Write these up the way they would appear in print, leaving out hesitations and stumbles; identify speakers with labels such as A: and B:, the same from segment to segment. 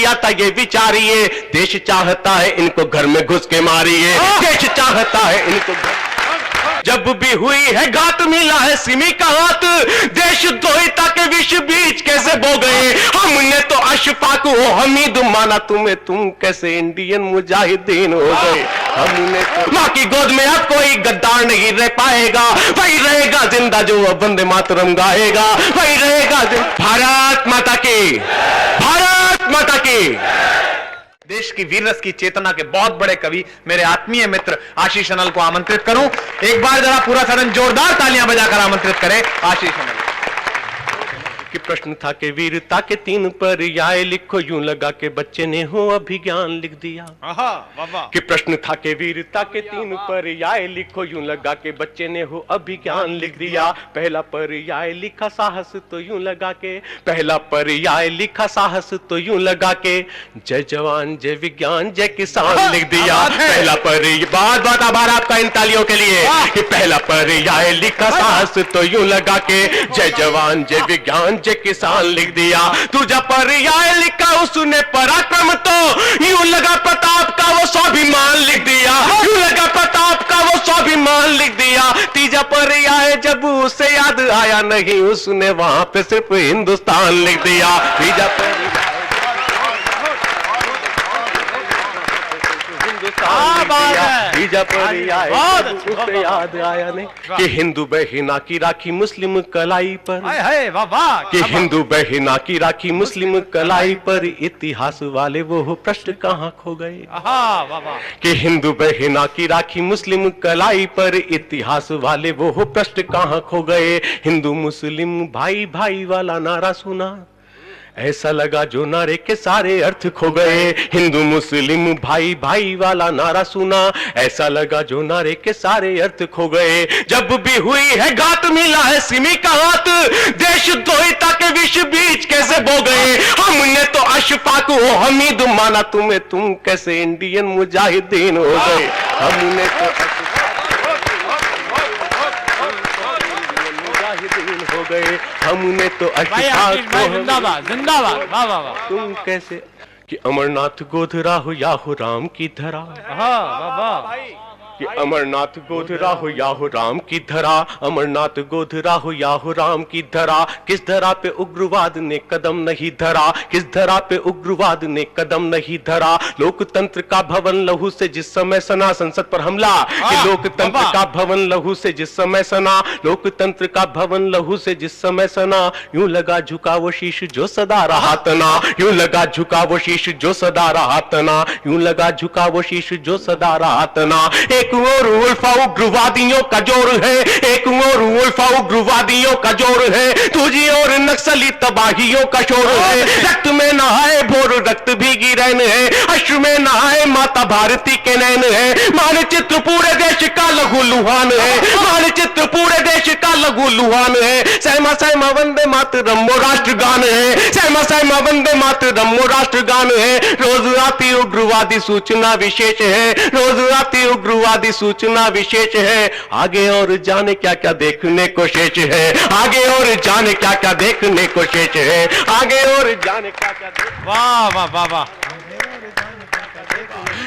A: आता ये विचारिए, देश चाहता है इनको घर में घुस के मारिए, देश चाहता है इनको जब भी हुई है घात मिला है सिमी का हाथ, देशद्रोहिता के विष बीच कैसे बो गए, हमने तो अशफाक हो हमीद माना तुम्हें, तुम कैसे इंडियन मुजाहिदीन हो गए, हमने तो माँ की गोद में अब कोई गद्दार नहीं रह पाएगा, वही रहेगा जिंदा जो अब वंदे मातरम गाएगा, वही रहेगा भारत माता की, भारत माता की।
B: देश की वीर रस की चेतना के बहुत बड़े कवि मेरे आत्मीय मित्र आशीष अनल को आमंत्रित करूं। एक बार जरा पूरा सदन जोरदार तालियां बजाकर आमंत्रित करें आशीष अनल
A: कि प्रश्न था कि वीरता के 3 पर्याय लिखो, यूं लगा के बच्चे ने हो अभिज्ञान लिख दिया। कि प्रश्न था कि वीरता के 3 पर्याय लिखो, यूं लगा के बच्चे ने हो अभिज्ञान लिख दिया। पहला पर्याय लिखा साहस, तो यूं लगा के, पहला पर्याय लिखा साहस, तो यूं लगा के जय जवान जय विज्ञान जय किसान लिख दिया। पहला पर्याय, बात आभार आपका इन तालियों के लिए, कि पहला पर्याय लिखा साहस, तो यूं लगा के जय जवान जय विज्ञान जय किसान लिख दिया। दूजा पर्याय लिखा उसने पराक्रम, तो यूं लगा प्रताप का वो स्वाभिमान लिख दिया, यूं लगा प्रताप का वो स्वाभिमान लिख दिया। तीजा पर्याय जब उसे याद आया नहीं, उसने वहां पे सिर्फ हिंदुस्तान लिख दिया। तीजा पर्याय उसे याद आया नहीं, कि हिंदू बहिना की राखी मुस्लिम कलाई पर, कि हिंदू बहिना की राखी मुस्लिम कलाई पर, इतिहास वाले वो प्रश्न कहाँ खो गए। कि हिंदू बहिना की राखी मुस्लिम कलाई पर, इतिहास वाले वो प्रश्न कहाँ खो गए। हिंदू मुस्लिम भाई भाई वाला नारा सुना, ऐसा लगा जो नारे के सारे अर्थ खो गए। हिंदू मुस्लिम भाई भाई वाला नारा सुना, ऐसा लगा जो नारे के सारे अर्थ खो गए। जब भी हुई है घात मिला है सिमी का हाथ, देशद्रोहिता के विष बीच कैसे बो गए, हमने तो अशफाक हो हमीद माना तुम्हें, तुम कैसे इंडियन मुजाहिदीन हो गए, हमने तो हो गए, हमने तो
C: जिंदाबाद जिंदाबाद, वाह वाह वाह।
A: तुम कैसे कि अमरनाथ गोधरा हो या हो राम की धरा,
C: वाह वाह,
A: कि अमरनाथ गोधरा हो या हो राम की धरा, अमरनाथ गोधरा हो या हो राम की धरा। किस धरा पे उग्रवाद ने कदम नहीं धरा, किस धरा पे उग्रवाद ने कदम नहीं धरा। लोकतंत्र का भवन लहू से जिस समय सना, संसद पर हमला, कि लोकतंत्र का भवन लहू से जिस समय सना, लोकतंत्र का भवन लहू से जिस समय सना। यूं लगा झुका वो शीश जो सदा रहा तना, यूं लगा झुका वो शीश जो सदा रहा तना, यूं लगा झुका वो शीश जो सदा रहा तना। एक और उल्फा उग्रवादियों का जोर है, एक और उल्फा उग्रवादियों का जोर है, दूसरी और नक्सली तबाहियों का शोर है। रक्त में नहाए भोर रक्त भीगी रहन है, अश्रु में नहाए माता भारती के नैन है। मानचित्र पूरे देश का लघु लुहान है, मानचित्र पूरे देश का लघु लुहान है। सहमा सहमा वंदे मातरम वो राष्ट्रगान है, सहमा सहमा वंदे मातरम वो राष्ट्रगान है। रोज आती उग्रवादी सूचना विशेष है, रोज आती उग्रवादी सूचना विशेष है। आगे और जाने क्या क्या देखने को शेष है, आगे और जाने क्या क्या देखने को शेष है, आगे और जाने क्या क्या,
C: वाह वाह वाह वाह,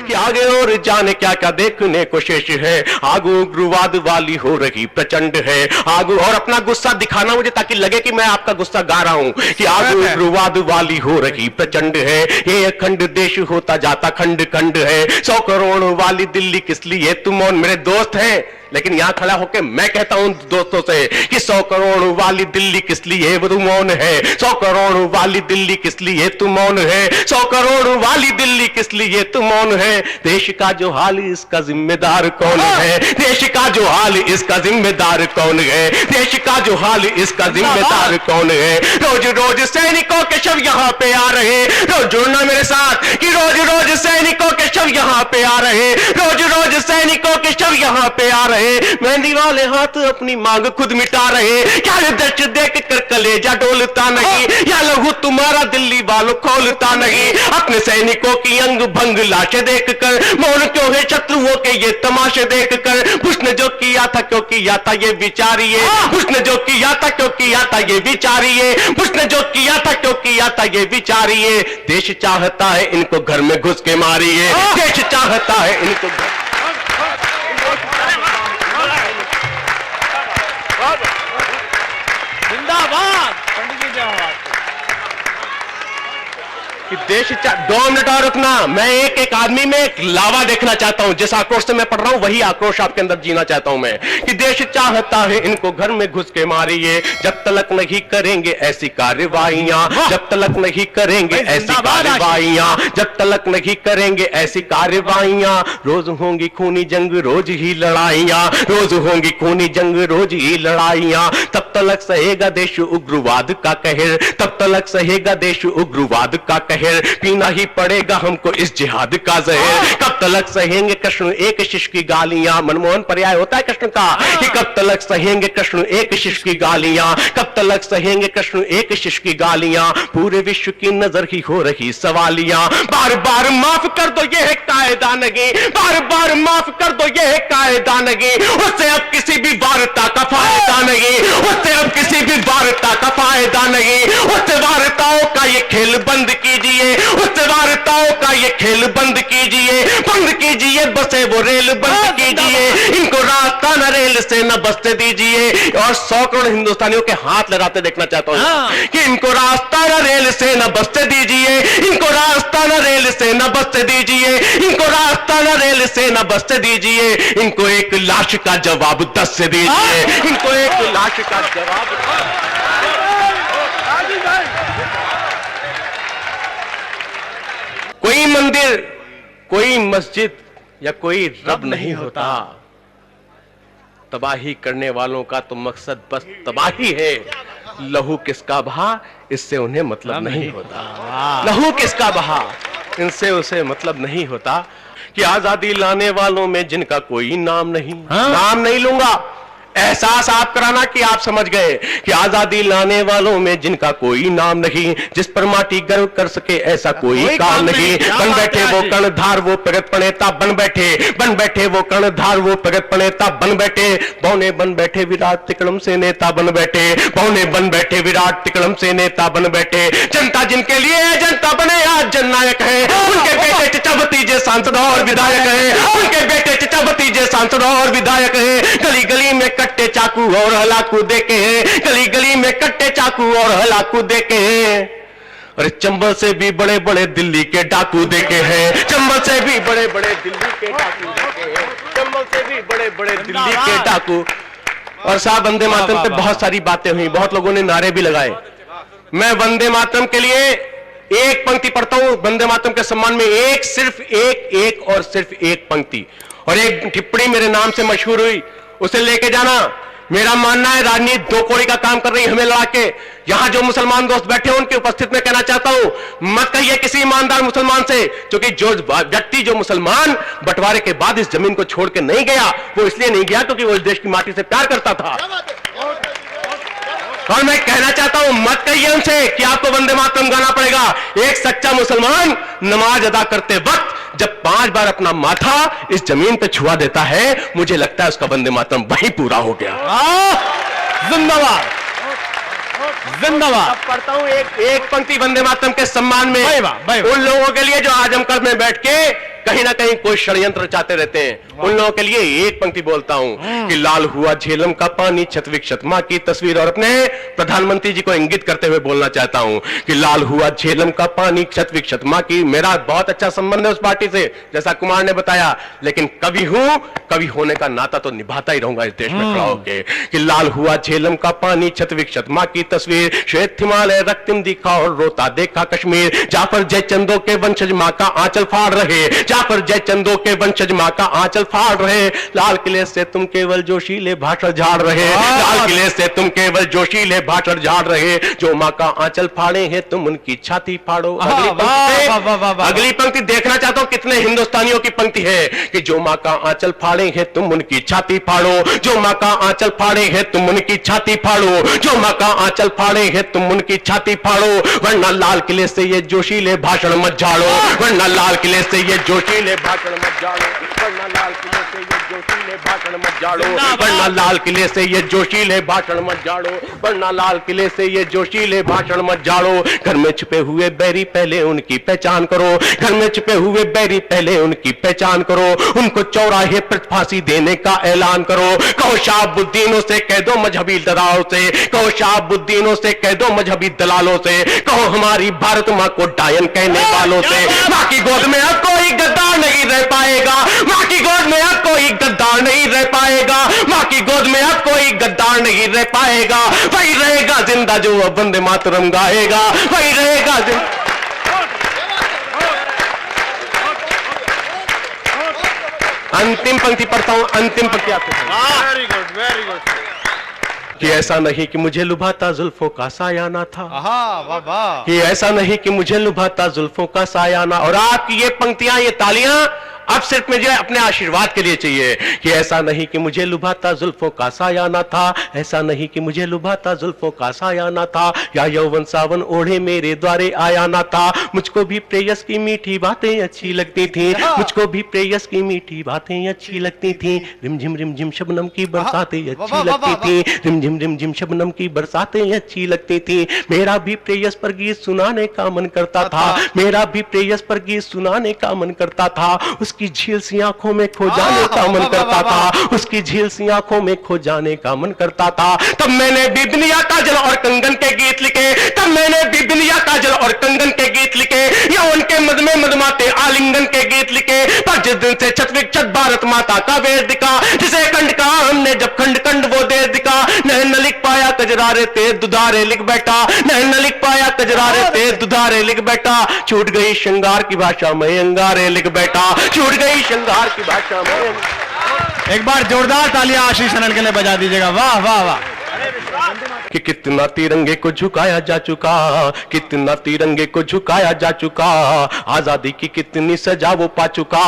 A: कि आगे और जाने क्या क्या देखने को शेष है। आगू उग्रवाद वाली हो रही प्रचंड है, आगू और अपना गुस्सा दिखाना मुझे ताकि लगे कि मैं आपका गुस्सा गा रहा हूं, कि आगू उग्रवाद वाली हो रही प्रचंड है। ये अखंड देश होता जाता खंड खंड है। 100 करोड़ वाली दिल्ली किस लिए तुम और मेरे दोस्त हैं, लेकिन यहां खड़ा होकर मैं कहता हूं दोस्तों से कि 100 करोड़ वाली दिल्ली किस लिए तुम मौन है, 100 करोड़ वाली दिल्ली किस लिए तुम मौन है, 100 करोड़ वाली दिल्ली किस लिए तुम मौन है। देश का जो हाल इसका जिम्मेदार कौन है, देश का जो हाल इसका जिम्मेदार कौन है, देश का जो हाल इसका जिम्मेदार कौन है। रोज रोज सैनिकों के शव यहाँ पे आ रहे, रोज जुड़ना मेरे साथ कि रोज रोज सैनिकों के शव यहाँ पे आ रहे, रोज रोज सैनिकों के शव यहाँ पे आ रहे। रहे, मेहंदी वाले हाथ अपनी मांग खुद मिटा रहे। क्या ये दृश्य देख कर कलेजा डोलता नहीं, या लहू तुम्हारा दिल्ली वालों खोलता नहीं। अपने सैनिकों की अंग भंग लाशें देख कर मौन क्यों है शत्रुओं के ये तमाशे देख कर। उसने जो किया था क्यों किया था ये विचारिए, उसने जो किया था क्यों किया था ये विचारिए, उसने जो किया था क्यों किया था ये विचारिए। देश चाहता है इनको घर में घुस के मारिए, देश चाहता है इनको
C: जिंदाबाद पंडित जी जिंदाबाद।
A: कि देश 2 मिनट और रुकना। मैं एक एक आदमी में एक लावा देखना चाहता हूं। जिस आक्रोश से मैं पढ़ रहा हूं वही आक्रोश आपके अंदर जीना चाहता हूं मैं। कि देश चाहता है इनको घर में घुस के मारिए, जब तलक नहीं करेंगे ऐसी कार्रवाइयां, जब तलक नहीं करेंगे ऐसी कार्रवाइयां, जब तलक नहीं करेंगे ऐसी कार्रवाइयां। रोज होंगी खूनी जंग रोज ही लड़ाइयां, रोज होंगी खूनी जंग रोज ही लड़ाइयां। तब तलक सहेगा देश उग्रवाद का कहर, तब तलक सहेगा देश उग्रवाद का कहर। पीना ही पड़ेगा हमको इस जिहाद का जहर। कब तलक सहेंगे कृष्ण एक शिष्य की गालियां। मनमोहन पर्याय होता है कृष्ण का कि कब तलक सहेंगे कृष्ण एक शिष्य की गालियां, कब तलक सहेंगे कृष्ण एक शिष्य की गालियां। पूरे विश्व की नजर ही हो रही सवालियां। बार बार माफ कर दो ये है कायदा नहीं, बार बार माफ कर दो ये है कायदा नहीं। उससे अब किसी भी वार्ता का फायदा नहीं, उससे अब किसी भी वार्ता का फायदा नहीं। उससे वार्ताओं का ये खेल बंद कीजिए, उससे वार्ताओं का ये खेल बंद कीजिए, बंद कीजिए बसे वो रेल बंद कीजिए। इनको रास्ता न रेल से न बसते दीजिए। और 100 करोड़ हिंदुस्तानियों के हाथ लहराते देखना चाहता हूं कि इनको रास्ता न रेल से न बसते दीजिए, इनको रास्ता न रेल से न बसते दीजिए, इनको रास्ता न रेल से न बसते दीजिए। इनको एक लाश का जवाब 10 से दीजिए, इनको एक लाश का जवाब। कोई मंदिर, कोई मस्जिद या कोई रब नहीं होता। तबाही करने वालों का तो मकसद बस तबाही है। लहू किसका बहा इससे उन्हें मतलब नहीं होता, लहू किसका बहा इनसे उसे मतलब नहीं होता। कि आजादी लाने वालों में जिनका कोई नाम नहीं, नाम नहीं लूंगा, एहसास आप कराना कि आप समझ गए कि आजादी लाने वालों में जिनका कोई नाम नहीं, जिस पर माटी गर्व कर सके ऐसा कोई काम नहीं। बन बैठे वो कर्णधार वो प्रगत प्रणेता बन बैठे, बन बैठे वो कर्णधार वो प्रगत प्रणेता बन बैठे। बौने बन बैठे विराट तिकड़म से नेता बन बैठे, बौने बन बैठे विराट तिकड़म से नेता बन बैठे। जनता जिनके लिए जनता बने आज जननायक है, उनके बेटे चचा भतीजे सांसद और विधायक है, उनके बेटे चचा भतीजे सांसद और विधायक है। गली गली में कट्टे चाकू और हलाकू देके हैं, गली गली में कट्टे चाकू और हलाकू देके हैं। अरे चंबल से भी बड़े बड़े दिल्ली के डाकू देके हैं, चंबल से भी बड़े बड़े दिल्ली के डाकू देके हैं, चंबल से भी बड़े बड़े दिल्ली के डाकू। और साहब वंदे मातरम पे बहुत सारी बातें हुई, बहुत लोगों ने नारे भी लगाए। मैं वंदे मातरम के लिए एक पंक्ति पढ़ता हूं, वंदे मातरम के सम्मान में एक, सिर्फ एक और सिर्फ एक पंक्ति और एक टिप्पणी मेरे नाम से मशहूर हुई, उसे लेके जाना। मेरा मानना है राजनीति 2 कौड़ी का काम कर रही है हमें लड़ा के। यहां जो मुसलमान दोस्त बैठे हैं उनकी उपस्थिति में कहना चाहता हूं, मत कहिए किसी ईमानदार मुसलमान से, क्योंकि जो व्यक्ति जो मुसलमान बंटवारे के बाद इस जमीन को छोड़ के नहीं गया वो इसलिए नहीं गया क्योंकि वो इस देश की माटी से प्यार करता था। और मैं कहना चाहता हूं मत कहिए उनसे कि आपको वंदे मातरम गाना पड़ेगा। एक सच्चा मुसलमान नमाज अदा करते वक्त जब 5 बार अपना माथा इस जमीन पे छुआ देता है, मुझे लगता है उसका वंदे मातरम वहीं पूरा हो गया।
C: जिंदाबाद जिंदाबाद।
A: पढ़ता हूं एक पंक्ति वंदे मातरम के सम्मान में,
C: वाह।
A: उन लोगों के लिए जो आजमगढ़ में बैठ के कहीं ना कहीं कोई षड्यंत्र रचाते रहते हैं, उन लोगों के लिए एक पंक्ति बोलता हूं कि लाल हुआ झेलम का पानी छत विक्षत मां की तस्वीर। और अपने प्रधानमंत्री जी को इंगित करते हुए बोलना चाहता हूं कि लाल हुआ झेलम का पानी छत विक्षत मां की। मेरा बहुत अच्छा संबंध है उस पार्टी से, जैसा कुमार ने बताया, लेकिन कभी हूं कभी होने का नाता तो निभाता ही रहूंगा इस देश में खड़ा होकर। कि लाल हुआ झेलम का पानी छत विक्षत मां की तस्वीर, श्वेत हिमालय रक्तिम दिखा और रोता देखा कश्मीर। जाफर जय चंदो के वंशज मां का आंचल फाड़ रहे, जाफर जयचंदो के वंशज माँ का आंचल फाड़ रहे, लाल किले से तुम केवल जोशीले भाषण झाड़ रहे, लाल किले से तुम केवल जोशीले भाषण झाड़ रहे, जो माँ का आंचल फाड़े हैं तुम उनकी छाती फाड़ो। अगली पंक्ति देखना चाहता हूं कितने हिंदुस्तानियों की पंक्ति है कि जो माँ का आंचल फाड़े हैं तुम उनकी छाती फाड़ो, जो माँ का आंचल फाड़े हैं तुम उनकी छाती फाड़ो, जो माँ का आंचल फाड़े हैं तुम उनकी छाती फाड़ो, वरना लाल किले से ये जोशीले भाषण मत झाड़ो, वरना लाल किले से ये जोशीले भाषण मत झाड़ो, वरना लाल किले से ये जोशीले भाषण मत झाड़ो, वरना लाल किले से ये जोशीले भाषण मत झाड़ो, वरना लाल किले से ये जोशीले भाषण मत झाड़ो। घर में छुपे हुए बैरी पहले उनकी पहचान करो, घर में छुपे हुए बैरी पहले उनकी पहचान करो, उनको चौराहे पर फांसी देने का ऐलान करो। कहो शहाबुद्दीनों से कह दो मजहबी दलालों से, कहो शहाबुद्दीनों से कह दो मजहबी दलालों से, कहो हमारी भारत माँ को डायन कहने वालों से। माँ की गोद में अब कोई गद्दार नहीं रह पाएगा, माँ की गोद में अब कोई गद्दार नहीं रह पाएगा, माँ की गोद में अब कोई गद्दार नहीं रह पाएगा। वही रहेगा जिंदा जो अब वंदे मातरम गाएगा, वही रहेगा जिंदा। अंतिम पंक्ति पढ़ता हूं, अंतिम पंक्ति आपको।
C: Very good, very good.
A: कि ऐसा नहीं कि मुझे लुभाता जुल्फों का सायाना था,
C: वाह वाह।
A: कि ऐसा नहीं कि मुझे लुभाता जुल्फों का सायाना। और आपकी ये पंक्तियां, ये तालियां अब सिर्फ मुझे अपने आशीर्वाद के लिए चाहिए कि ऐसा नहीं कि मुझे लुभाता जुल्फों का सायाना था, ऐसा नहीं कि मुझे लुभाता जुल्फों का सायाना था, या यौवन सावन ओढ़े मेरे द्वारे आया ना था। मुझको भी प्रेयस की मीठी बातें अच्छी लगती थी, मुझको भी प्रेयस की मीठी बातें अच्छी लगती थी। रिमझिम शबनम की बरसातें अच्छी लगती थी, रिमझिम शबनम की बरसातें अच्छी लगती थी। मेरा भी प्रेयस पर गीत सुनाने का मन करता था, मेरा भी प्रेयस पर गीत सुनाने का मन करता था। उसकी झील सी आंखों में खो जाने का मन करता था, उसकी झील सी आंखों में खो जाने का मन करता था। तब मैंने भी बिनिया काजल और कंगन के गीत लिखे, तब मैंने भी बिनिया काजल और कंगन के गीत लिखे, या उनके मद में मदमाते आलिंगन के गीत लिखे। पर जिस दिन से छत विक्षत भारत माता का वेद दिखा, जिसे खंड का हमने जब खंड खंड वो देर दिखा, न लिख पाया कजरारे तेज दुधारे लिख बैठा, न लिख पाया कजरारे तेज दुधारे लिख बैठा। छूट गई श्रृंगार की भाषा में अंगारे लिख बैठा, छूट गई श्रृंगार की भाषा में।
C: एक बार जोरदार तालियां आशीष अनल के लिए बजा दीजिएगा। वाह वाह वाह।
A: कि कितना तिरंगे को झुकाया जा चुका, कितना तिरंगे को झुकाया जा चुका, आजादी की कितनी सजा वो पा चुका।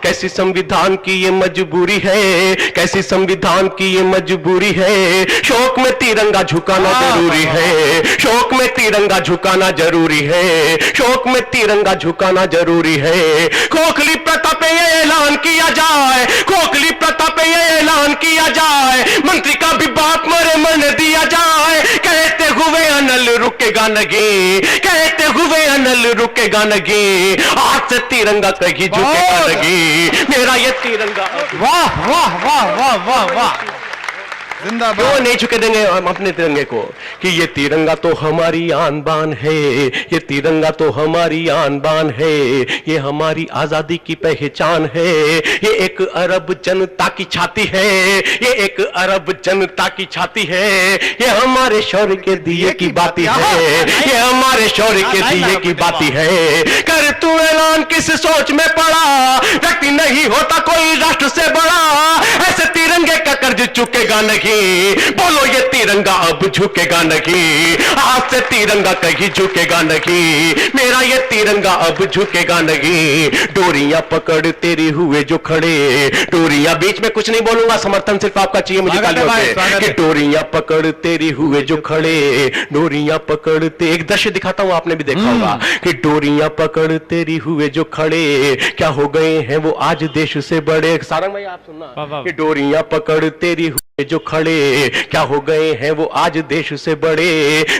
A: कैसी संविधान की ये मजबूरी है, कैसी संविधान की ये मजबूरी है। शौक में तिरंगा झुकाना जरूरी है, शौक में तिरंगा झुकाना जरूरी है, शौक में तिरंगा झुकाना जरूरी है। खोखली प्रथा पे ये ऐलान किया जाए, खोखली प्रथा पे ये ऐलान किया जाए, मंत्री का भी बाप मरे मन दिया जाए। कहते हुए अनल रुकेगा नहीं, कहते हुए अनल रुकेगा नहीं, आज से तिरंगा कहीं झुकेगा नहीं, मेरा ये तिरंगा।
C: वाह वाह वाह वाह वाह वाह। जिंदाबाद।
A: क्यों नहीं झुके देंगे हम अपने तिरंगे को, कि ये तिरंगा तो हमारी आन बान है, ये तिरंगा तो हमारी आन बान है, ये हमारी आजादी की पहचान है। ये एक अरब जनता की छाती है, ये एक अरब जनता की छाती है, ये हमारे शौर्य के दिए की बाती है, ये हमारे शौर्य के दिए की बाती है। कर तू ऐलान किस सोच में पड़ा, व्यक्ति नहीं होता कोई राष्ट्र से बड़ा, ऐसे तिरंगे का कर्ज चुकेगा नहीं, बोलो ये तिरंगा अब झुकेगा नहीं, आज से तिरंगा कहीं झुकेगा नहीं, मेरा ये तिरंगा अब झुकेगा नहीं। डोरियां पकड़ तेरे हुए जो खड़े, डोरियां, बीच में कुछ नहीं बोलूंगा, समर्थन सिर्फ आपका चाहिए मुझे तालियों से, कि डोरियां पकड़ तेरे हुए जो खड़े, डोरियां पकड़ते। एक दृश्य दिखाता हूं, आपने भी देखा होगा, कि डोरियां पकड़ तेरी हुए जो खड़े, क्या हो गए हैं वो आज देश से बड़े। सारंग भाई आप सुनना, कि डोरियां पकड़ तेरी हुए जो खड़े, क्या हो गए हैं वो आज देश से बड़े।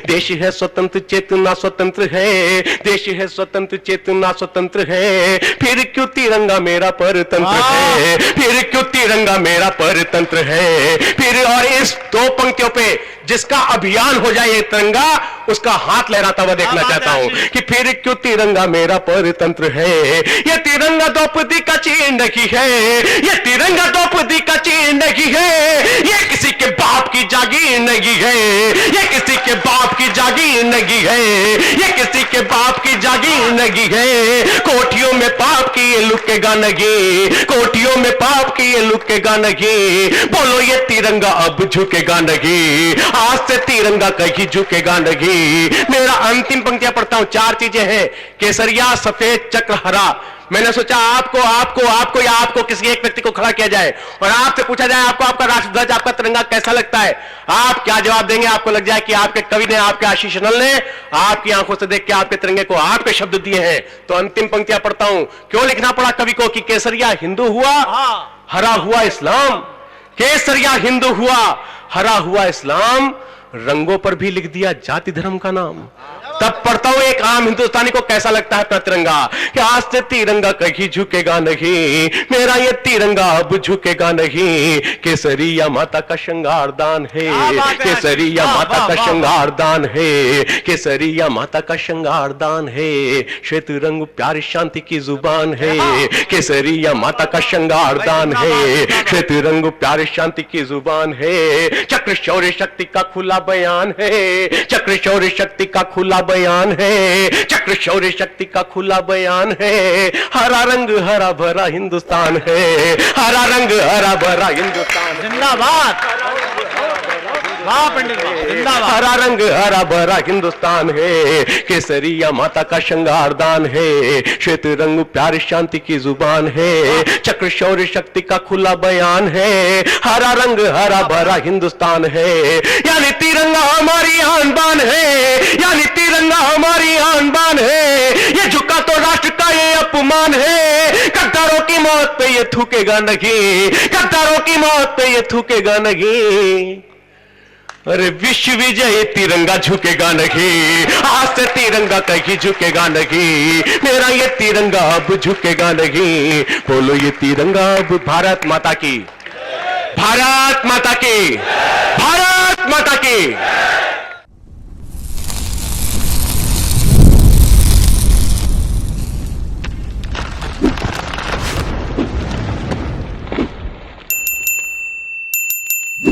A: देश है स्वतंत्र चेतना स्वतंत्र है, देश है स्वतंत्र चेतना स्वतंत्र है, फिर क्यों तिरंगा मेरा परतंत्र है, फिर क्यों तिरंगा मेरा परतंत्र है। फिर और इस दो पंक्तियों पे जिसका अभियान हो जाए ये तिरंगा, उसका हाथ लहराता हुआ देखना चाहता हूं, कि फिर क्यों तिरंगा मेरा परतंत्र है। ये तिरंगा द्रौपदी का चिन्ह नहीं है, ये तिरंगा द्रौपदी का चिन्ह नहीं है, ये किसी के बाप की जागीर नहीं है, ये किसी के बाप की जागीर नहीं है, ये किसी के बाप की जागीर नहीं है। कोठियों में पाप की ये लुकेगा नहीं, कोठियों में पाप की ये लुकेगा नहीं। बोलो ये तिरंगा अब झुकेगा नहीं, आज से तिरंगा कहीं झुकेगा नहीं। मेरा अंतिम पंक्तियां पढ़ता हूं, 4 चीजें हैं, केसरिया, सफेद, चक्र, हरा। मैंने सोचा आपको आपको आपको या आपको किसी एक व्यक्ति को खड़ा किया जाए और आपसे पूछा जाए आपको आपका राष्ट्रध्वज, आपका तिरंगा कैसा लगता है। आप क्या जवाब देंगे? आपको लग जाए कि आपके कवि ने, आपके आशीष अनल ने आपकी आंखों से देख के आपके तिरंगे को आप पे शब्द दिए हैं। तो अंतिम पंक्तियां पढ़ता हूं। क्यों लिखना पड़ा कवि को कि केसरिया हिंदू हुआ, हरा हुआ इस्लाम। केसरिया हिंदू हुआ, हरा हुआ इस्लाम, रंगों पर भी लिख दिया जाति धर्म का नाम। तब पढ़ता हूं एक आम हिंदुस्तानी को कैसा लगता है अपना तिरंगा, कि आज से तिरंगा कहीं झुकेगा नहीं, मेरा ये तिरंगा अब झुकेगा नहीं। केसरिया माता का श्रृंगार दान है, केसरिया माता का श्रृंगार दान है, केसरिया माता का श्रृंगार दान है। श्वेत रंग प्यार शांति की जुबान है, केसरिया माता का श्रृंगार दान है, श्वेत रंग प्यार शांति की जुबान है। चक्र शौर्य शक्ति का खुला बयान है, चक्र शौर्य शक्ति का खुला बयान है, चक्र शौर्य शक्ति का खुला बयान है। हरा रंग हरा भरा हिंदुस्तान है, हरा रंग हरा भरा हिंदुस्तान।
C: जिंदाबाद, वाह पंडित जी, जिंदाबाद।
A: हरा रंग हरा भरा हिंदुस्तान है, केसरिया माता का श्रृंगार दान है, श्वेत रंग प्यार शांति की जुबान है। चक्र शौर्य शक्ति का खुला बयान है, हरा रंग हरा भरा हिंदुस्तान है। यानी तिरंगा हमारी आन बान है, यानी तिरंगा हमारी आन बान है। ये झुका तो राष्ट्र का ये अपमान है, गद्दारों की मौत पे ये थूकेगा नहीं, गद्दारों की मौत पे ये थूकेगा नहीं। अरे विश्व विजय तिरंगा झुकेगा नहीं, आज से तिरंगा कहीं झुकेगा नहीं, मेरा ये तिरंगा अब झुकेगा नहीं। बोलो ये तिरंगा अब भारत माता की, भारत माता की, भारत माता की।